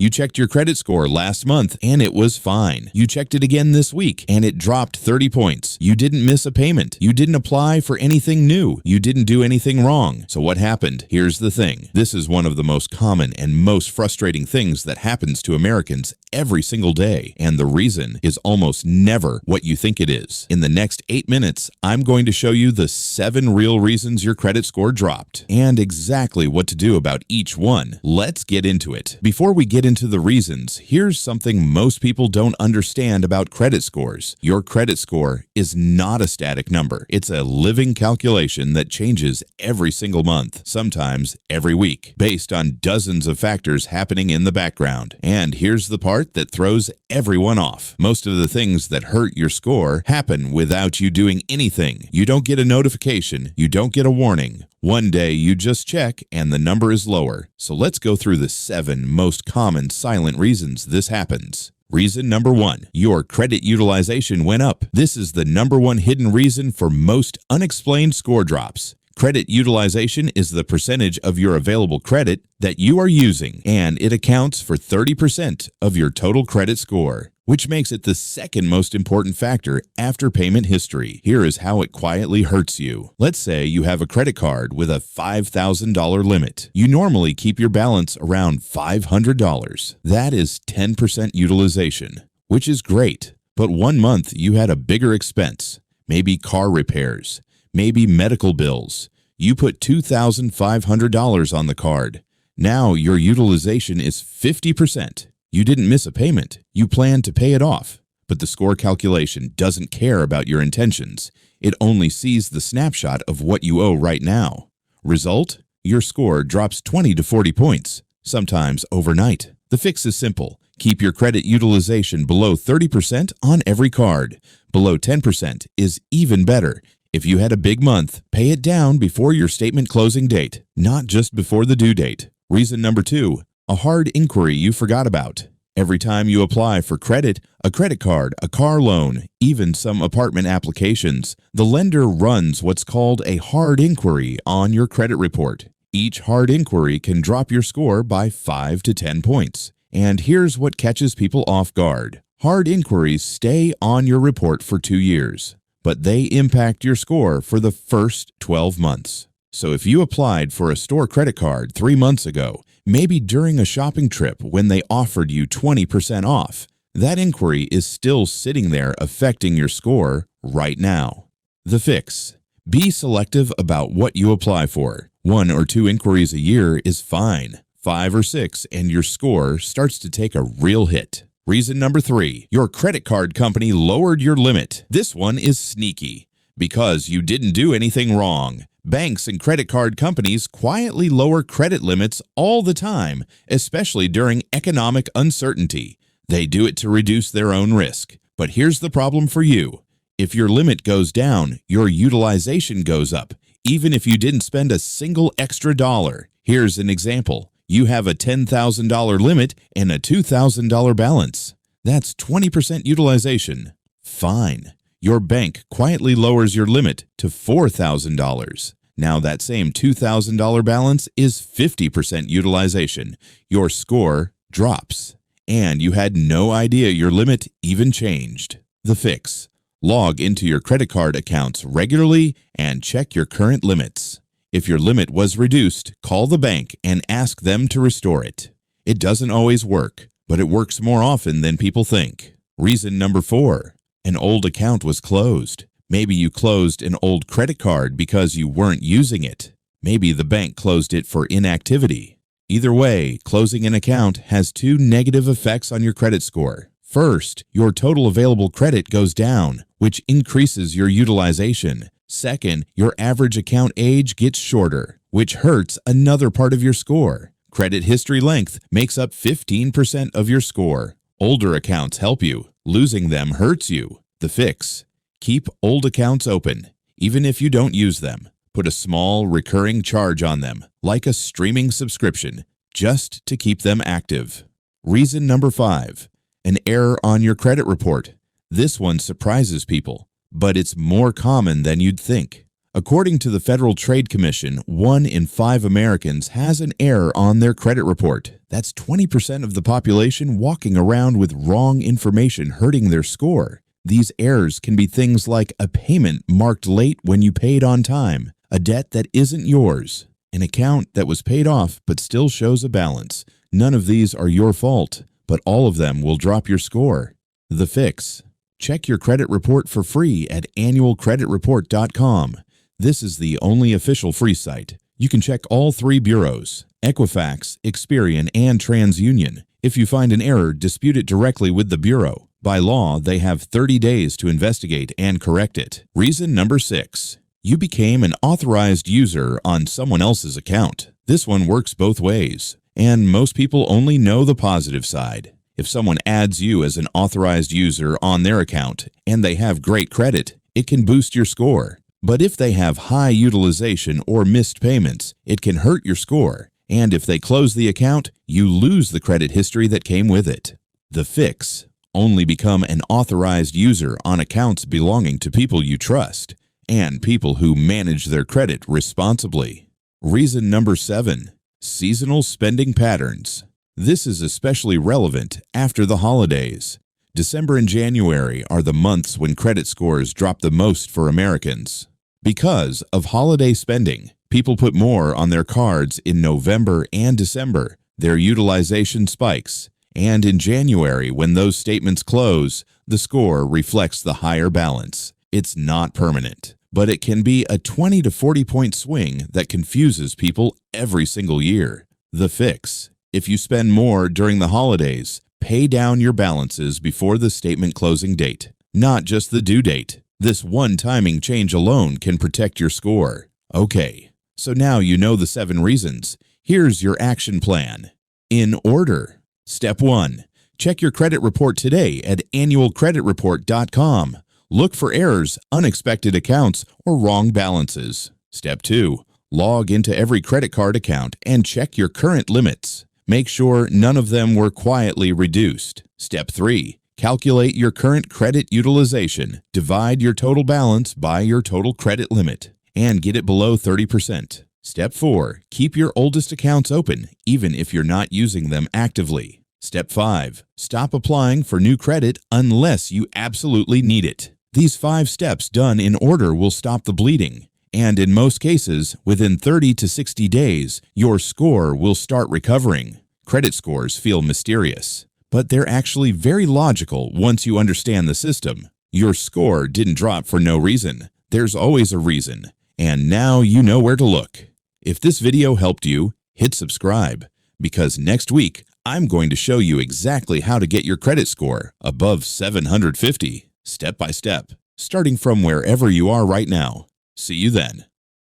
You checked your credit score last month and it was fine. You checked it again this week and it dropped 30 points. You didn't miss a payment. You didn't apply for anything new. You didn't do anything wrong. So what happened? Here's the thing. This is one of the most common and most frustrating things that happens to Americans every single day. And the reason is almost never what you think it is. In the next 8 minutes, I'm going to show you the 7 real reasons your credit score dropped and exactly what to do about each one. Let's get into it. Before we get into the reasons, here's something most people don't understand about credit scores. Your credit score is not a static number. It's a living calculation that changes every single month, sometimes every week, based on dozens of factors happening in the background. And here's the part that throws everyone off. Most of the things that hurt your score happen without you doing anything. You don't get a notification. You don't get a warning. One day you just check and the number is lower. So let's go through the 7 most common silent reasons this happens. Reason number 1, your credit utilization went up. This is the number 1 hidden reason for most unexplained score drops. Credit utilization is the percentage of your available credit that you are using, and it accounts for 30% of your total credit score, which makes it the second most important factor after payment history. Here is how it quietly hurts you. Let's say you have a credit card with a $5,000 limit. You normally keep your balance around $500. That is 10% utilization, which is great. But one month you had a bigger expense, maybe car repairs, maybe medical bills. You put $2,500 on the card. Now your utilization is 50%. You didn't miss a payment. You plan to pay it off. But the score calculation doesn't care about your intentions. It only sees the snapshot of what you owe right now. Result? Your score drops 20 to 40 points, sometimes overnight. The fix is simple. Keep your credit utilization below 30% on every card. Below 10% is even better. If you had a big month, pay it down before your statement closing date, not just before the due date. Reason number 2, a hard inquiry you forgot about. Every time you apply for credit, a credit card, a car loan, even some apartment applications, the lender runs what's called a hard inquiry on your credit report. Each hard inquiry can drop your score by 5 to 10 points. And here's what catches people off guard. Hard inquiries stay on your report for 2 years, but they impact your score for the first 12 months. So if you applied for a store credit card 3 months ago, maybe during a shopping trip when they offered you 20% off, that inquiry is still sitting there affecting your score right now. The fix: be selective about what you apply for. 1 or 2 inquiries a year is fine. 5 or 6 and your score starts to take a real hit. Reason number 3, your credit card company lowered your limit. This one is sneaky. Because you didn't do anything wrong. Banks and credit card companies quietly lower credit limits all the time, especially during economic uncertainty. They do it to reduce their own risk. But here's the problem for you. If your limit goes down, your utilization goes up, even if you didn't spend a single extra dollar. Here's an example. You have a $10,000 limit and a $2,000 balance. That's 20% utilization. Fine. Your bank quietly lowers your limit to $4,000. Now that same $2,000 balance is 50% utilization. Your score drops. And you had no idea your limit even changed. The fix: log into your credit card accounts regularly and check your current limits. If your limit was reduced, call the bank and ask them to restore it. It doesn't always work, but it works more often than people think. Reason number 4, an old account was closed. Maybe you closed an old credit card because you weren't using it. Maybe the bank closed it for inactivity. Either way, closing an account has 2 negative effects on your credit score. First, your total available credit goes down, which increases your utilization. Second, your average account age gets shorter, which hurts another part of your score. Credit history length makes up 15% of your score. Older accounts help you. Losing them hurts you. The fix: keep old accounts open, even if you don't use them. Put a small recurring charge on them, like a streaming subscription, just to keep them active. Reason number 5, an error on your credit report. This one surprises people, but it's more common than you'd think. According to the Federal Trade Commission, 1 in 5 Americans has an error on their credit report. That's 20% of the population walking around with wrong information hurting their score. These errors can be things like a payment marked late when you paid on time, a debt that isn't yours, an account that was paid off but still shows a balance. None of these are your fault, but all of them will drop your score. The fix. Check your credit report for free at annualcreditreport.com. This is the only official free site. You can check all 3 bureaus, Equifax, Experian, and TransUnion. If you find an error, dispute it directly with the bureau. By law, they have 30 days to investigate and correct it. Reason number 6. You became an authorized user on someone else's account. This one works both ways, and most people only know the positive side. If someone adds you as an authorized user on their account and they have great credit, it can boost your score. But if they have high utilization or missed payments, it can hurt your score. And if they close the account, you lose the credit history that came with it. The fix. Only become an authorized user on accounts belonging to people you trust and people who manage their credit responsibly. Reason number 7. Seasonal spending patterns. This is especially relevant after the holidays. December and January are the months when credit scores drop the most for Americans. Because of holiday spending, people put more on their cards in November and December. Their utilization spikes, and in January, when those statements close, the score reflects the higher balance. It's not permanent, but it can be a 20 to 40 point swing that confuses people every single year. The fix. If you spend more during the holidays, pay down your balances before the statement closing date, not just the due date. This one timing change alone can protect your score. Okay, so now you know the 7 reasons. Here's your action plan. In order. Step 1. Check your credit report today at annualcreditreport.com. Look for errors, unexpected accounts, or wrong balances. Step 2. Log into every credit card account and check your current limits. Make sure none of them were quietly reduced. Step 3. Calculate your current credit utilization. Divide your total balance by your total credit limit and get it below 30%. Step 4. Keep your oldest accounts open, even if you're not using them actively. Step 5. Stop applying for new credit unless you absolutely need it. These 5 steps done in order will stop the bleeding. And in most cases, within 30 to 60 days, your score will start recovering. Credit scores feel mysterious, but they're actually very logical once you understand the system. Your score didn't drop for no reason. There's always a reason, and now you know where to look. If this video helped you, hit subscribe, because next week, I'm going to show you exactly how to get your credit score above 750, step by step, starting from wherever you are right now. See you then.